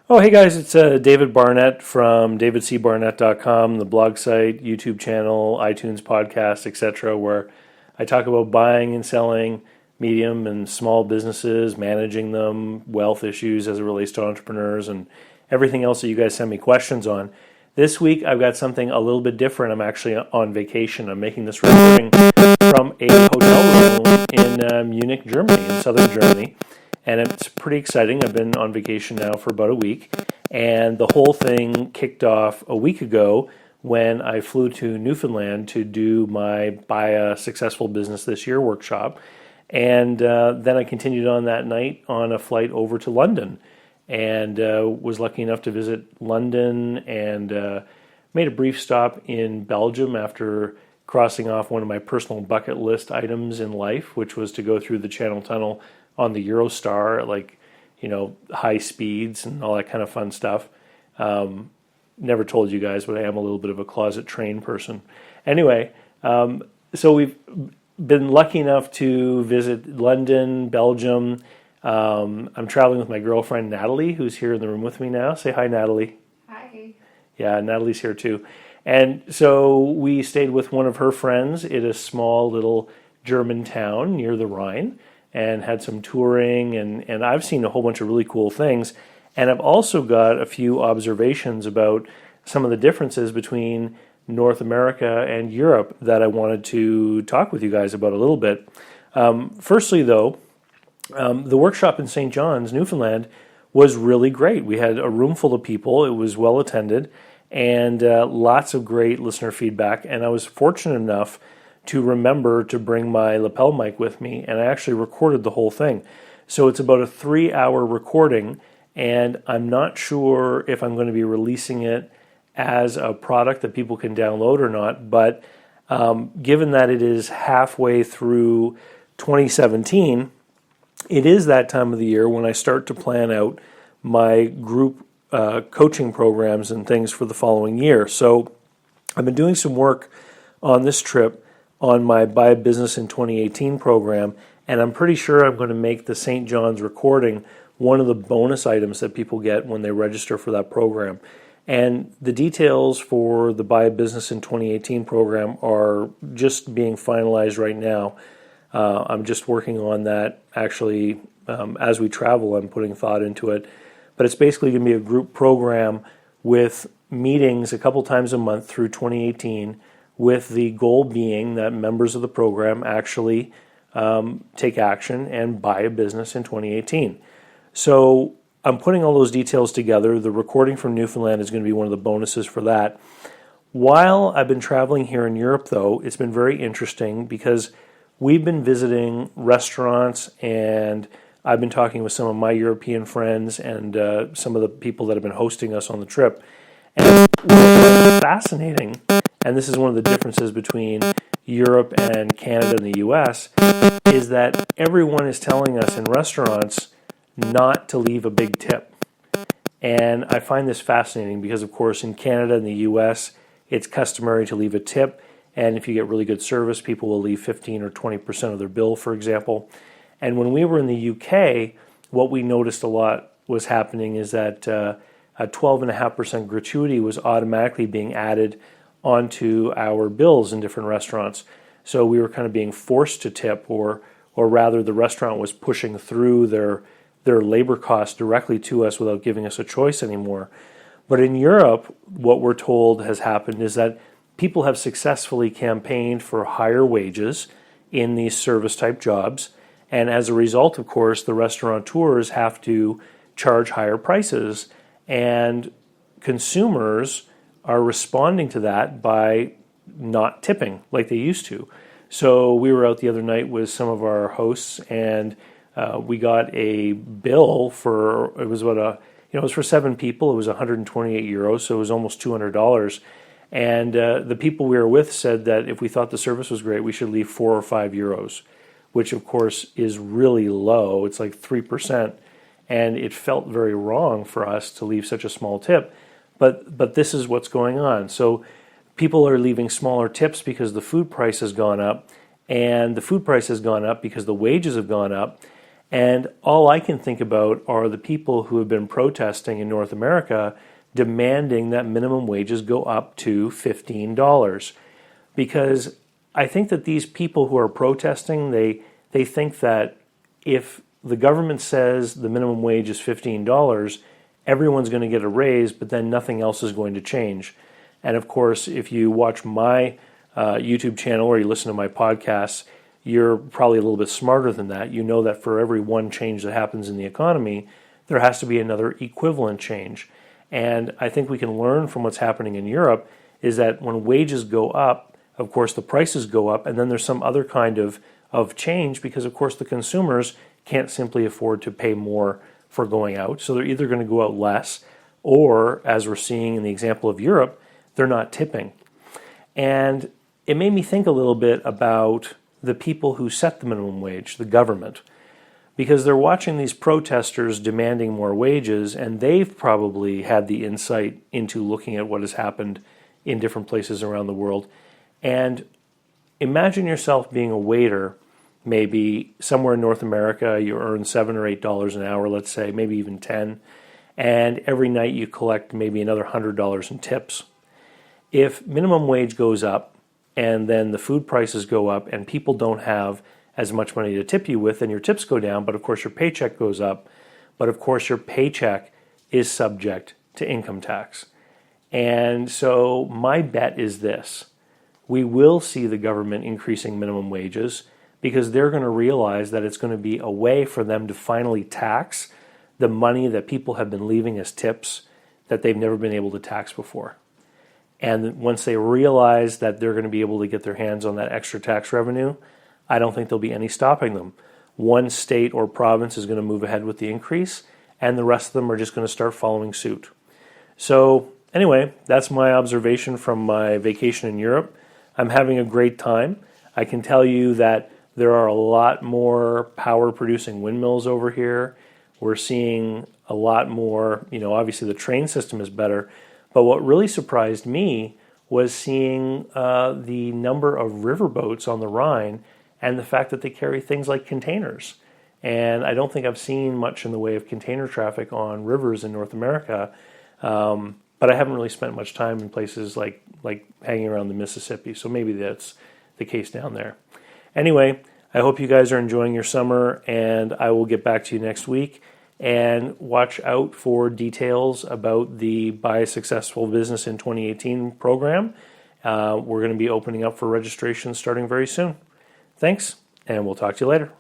Oh, hey guys, it's David Barnett from davidcbarnett.com, the blog site, YouTube channel, iTunes podcast, etc., where I talk about buying and selling medium and small businesses, managing them, wealth issues as it relates to entrepreneurs, and everything else that you guys send me questions on. This week, I've got something a little bit different. I'm actually on vacation. I'm making this recording from a hotel room in Munich, Germany, in southern Germany. And it's pretty exciting. I've been on vacation now for about a week, and the whole thing kicked off a week ago when I flew to Newfoundland to do my Buy a Successful Business This Year workshop. And then I continued on that night on a flight over to London, and was lucky enough to visit London and made a brief stop in Belgium after crossing off one of my personal bucket list items in life, which was to go through the Channel Tunnel on the Eurostar at high speeds and all that kind of fun stuff. Never told you guys, but I am a little bit of a closet train person. Anyway, so we've been lucky enough to visit London, Belgium. I'm traveling with my girlfriend, Natalie, who's here in the room with me now. Say hi, Natalie. Hi. Yeah, Natalie's here too. And so we stayed with one of her friends in a small little German town near the Rhine, and had some touring, and I've seen a whole bunch of really cool things. And I've also got a few observations about some of the differences between North America and Europe that I wanted to talk with you guys about a little bit. Firstly, though, the workshop in St. John's, Newfoundland, was really great. We had a room full of people. It was well attended, and lots of great listener feedback. And I was fortunate enough to remember to bring my lapel mic with me, and I actually recorded the whole thing. So it's about a 3-hour recording, and I'm not sure if I'm going to be releasing it as a product that people can download or not, but given that it is halfway through 2017, it is that time of the year when I start to plan out my group coaching programs and things for the following year. So I've been doing some work on this trip on my Buy a Business in 2018 program, and I'm pretty sure I'm going to make the St. John's recording one of the bonus items that people get when they register for that program. And the details for the Buy a Business in 2018 program are just being finalized right now. I'm just working on that actually as we travel. I'm putting thought into it. But it's basically going to be a group program with meetings a couple times a month through 2018, with the goal being that members of the program actually take action and buy a business in 2018. So I'm putting all those details together. The recording from Newfoundland is going to be one of the bonuses for that. While I've been traveling here in Europe, though, it's been very interesting because we've been visiting restaurants, and I've been talking with some of my European friends and some of the people that have been hosting us on the trip. And what's fascinating, and this is one of the differences between Europe and Canada and the US, is that everyone is telling us in restaurants not to leave a big tip. And I find this fascinating because, of course, in Canada and the US, it's customary to leave a tip. And if you get really good service, people will leave 15 or 20% of their bill, for example. And when we were in the UK, what we noticed a lot was happening is that a 12.5% gratuity was automatically being added onto our bills in different restaurants. So we were kind of being forced to tip, or rather the restaurant was pushing through their labor costs directly to us without giving us a choice anymore. But in Europe, what we're told has happened is that people have successfully campaigned for higher wages in these service type jobs. And as a result, of course, the restaurateurs have to charge higher prices, and consumers are responding to that by not tipping like they used to. So we were out the other night with some of our hosts, and we got a bill for, it was it was for 7 people. It was 128 euros, so it was almost $200. And the people we were with said that if we thought the service was great, we should leave 4 or 5 euros, which of course is really low. It's like 3%. And it felt very wrong for us to leave such a small tip. But this is what's going on. So people are leaving smaller tips because the food price has gone up, and the food price has gone up because the wages have gone up. And all I can think about are the people who have been protesting in North America demanding that minimum wages go up to $15. Because I think that these people who are protesting, they think that if the government says the minimum wage is $15, everyone's going to get a raise, but then nothing else is going to change. And of course, if you watch my YouTube channel or you listen to my podcasts, you're probably a little bit smarter than that. You know that for every one change that happens in the economy, there has to be another equivalent change. And I think we can learn from what's happening in Europe is that when wages go up, of course, the prices go up, and then there's some other kind of change because, of course, the consumers can't simply afford to pay more for going out. So they're either going to go out less or, as we're seeing in the example of Europe, they're not tipping. And it made me think a little bit about the people who set the minimum wage, the government, because they're watching these protesters demanding more wages, and they've probably had the insight into looking at what has happened in different places around the world. And imagine yourself being a waiter, maybe somewhere in North America, you earn $7 or $8 an hour, let's say, maybe even 10, and every night you collect maybe another $100 in tips. If minimum wage goes up, and then the food prices go up, and people don't have as much money to tip you with, then your tips go down, but of course your paycheck goes up. But of course your paycheck is subject to income tax. And so my bet is this. We will see the government increasing minimum wages because they're going to realize that it's going to be a way for them to finally tax the money that people have been leaving as tips that they've never been able to tax before. And once they realize that they're going to be able to get their hands on that extra tax revenue, I don't think there'll be any stopping them. One state or province is going to move ahead with the increase, and the rest of them are just going to start following suit. So anyway, that's my observation from my vacation in Europe. I'm having a great time. I can tell you that there are a lot more power-producing windmills over here. We're seeing a lot more, obviously the train system is better, but what really surprised me was seeing the number of riverboats on the Rhine and the fact that they carry things like containers. And I don't think I've seen much in the way of container traffic on rivers in North America, but I haven't really spent much time in places like hanging around the Mississippi, so maybe that's the case down there. Anyway, I hope you guys are enjoying your summer, and I will get back to you next week. And watch out for details about the Buy a Successful Business in 2018 program. We're going to be opening up for registration starting very soon. Thanks, and we'll talk to you later.